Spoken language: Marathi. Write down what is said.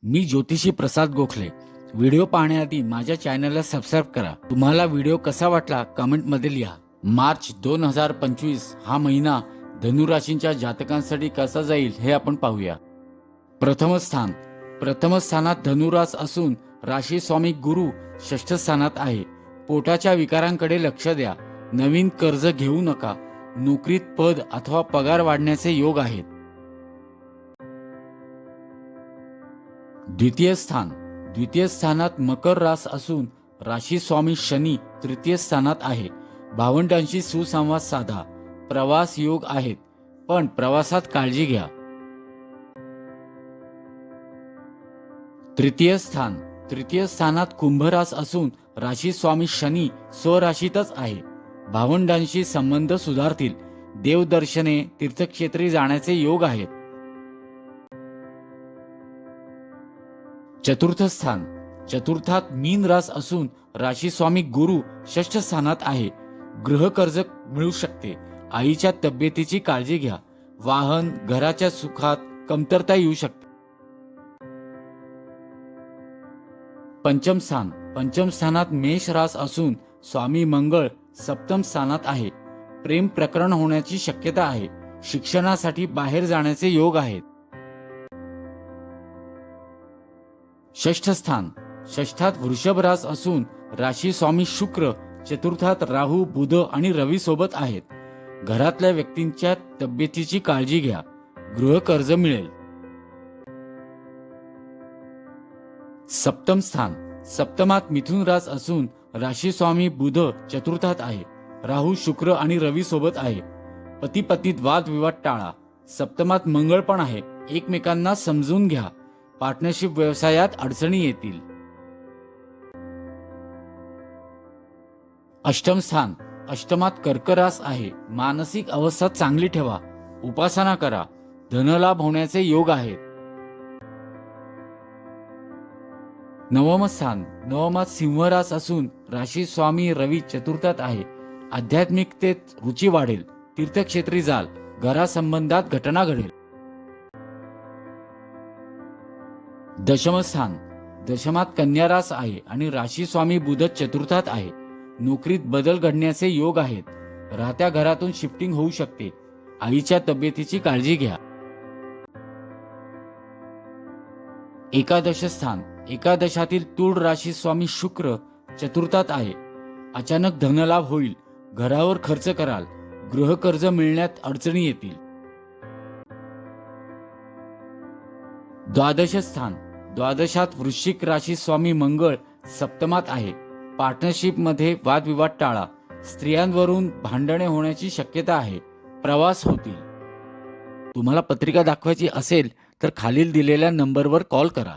मी ज्योतिषी प्रसाद गोखले। व्हिडिओ पाहण्याआधी माझ्या चॅनलला सबस्क्राईब करा। तुम्हाला व्हिडिओ कसा वाटला कमेंटमध्ये लिहा। मार्च 2025 हा महिना धनुराशींच्या जातकांसाठी कसा जाईल हे आपण पाहूया। प्रथम स्थानात धनुरास असून राशी स्वामी गुरु षष्ठ स्थानात आहे। पोटाच्या विकारांकडे लक्ष द्या। नवीन कर्ज घेऊ नका। नोकरीत पद अथवा पगार वाढण्याचे योग आहेत। द्वितीय स्थानात मकर रास असून राशी स्वामी शनी तृतीय स्थानात आहे। भावंडांशी सुसंवाद साधा। प्रवास योग आहेत, पण प्रवासात काळजी घ्या। तृतीय स्थानात कुंभ रास असून राशी स्वामी शनी स्वराशीतच आहे। भावंडांशी संबंध सुधारतील। देवदर्शने तीर्थक्षेत्री जाण्याचे योग आहेत। चतुर्थात मीन रास असून राशी स्वामी गुरु षष्ठ स्थानात आहे। गृह कर्ज मिळू शकते। आईच्या तब्येतीची काळजी घ्या। वाहन घराच्या सुखात कमतरता येऊ शकते। पंचम स्थानात मेष रास असून स्वामी मंगळ सप्तम स्थानात आहे। प्रेम प्रकरण होण्याची शक्यता आहे। शिक्षणासाठी बाहेर जाण्याचे योग आहेत। षष्ठात वृषभ रास असून राशी स्वामी शुक्र चतुर्थात राहू बुध आणि रवी सोबत आहेत। घरातल्या व्यक्तींच्या तब्येतीची काळजी घ्या। गृह कर्ज मिळेल। सप्तमात मिथुन रास असून राशी स्वामी बुध चतुर्थात आहे। राहू शुक्र आणि रवी सोबत आहे। पती पत्नीत वादविवाद टाळा। सप्तमात मंगळ पण आहे। एकमेकांना समजून घ्या। पार्टनरशिप व्यवसायात अडचणी येतील। अष्टमात कर्क रास आहे। मानसिक अवस्था चांगली ठेवा। उपासना करा। धनलाभ होण्याचे योग आहेत। नवमात सिंह रास असून राशी स्वामी रवी चतुर्थात आहे। आध्यात्मिकतेत रुची वाढेल। तीर्थक्षेत्री जाल। घरासंबंधात घटना घडेल। दशमात कन्या रास आहे आणि राशी स्वामी बुध चतुर्थात आहे। नोकरीत बदल घडण्याचे योग आहेत। राहत्या घरातून शिफ्टिंग होऊ शकते। आईच्या तब्येतीची काळजी घ्या। एकादशातील तूळ राशी स्वामी शुक्र चतुर्थात आहे। अचानक धनलाभ होईल। घरावर खर्च कराल। गृह कर्ज मिळण्यात अडचणी येतील। द्वादशात वृश्चिक राशी स्वामी मंगळ सप्तमात आहे। पार्टनरशिप मध्ये वादविवाद टाळा। स्त्रियांवरून भांडणे होण्याची शक्यता आहे। प्रवास होतील। तुम्हाला पत्रिका दाखवायची असेल तर खालील दिलेल्या नंबरवर कॉल करा।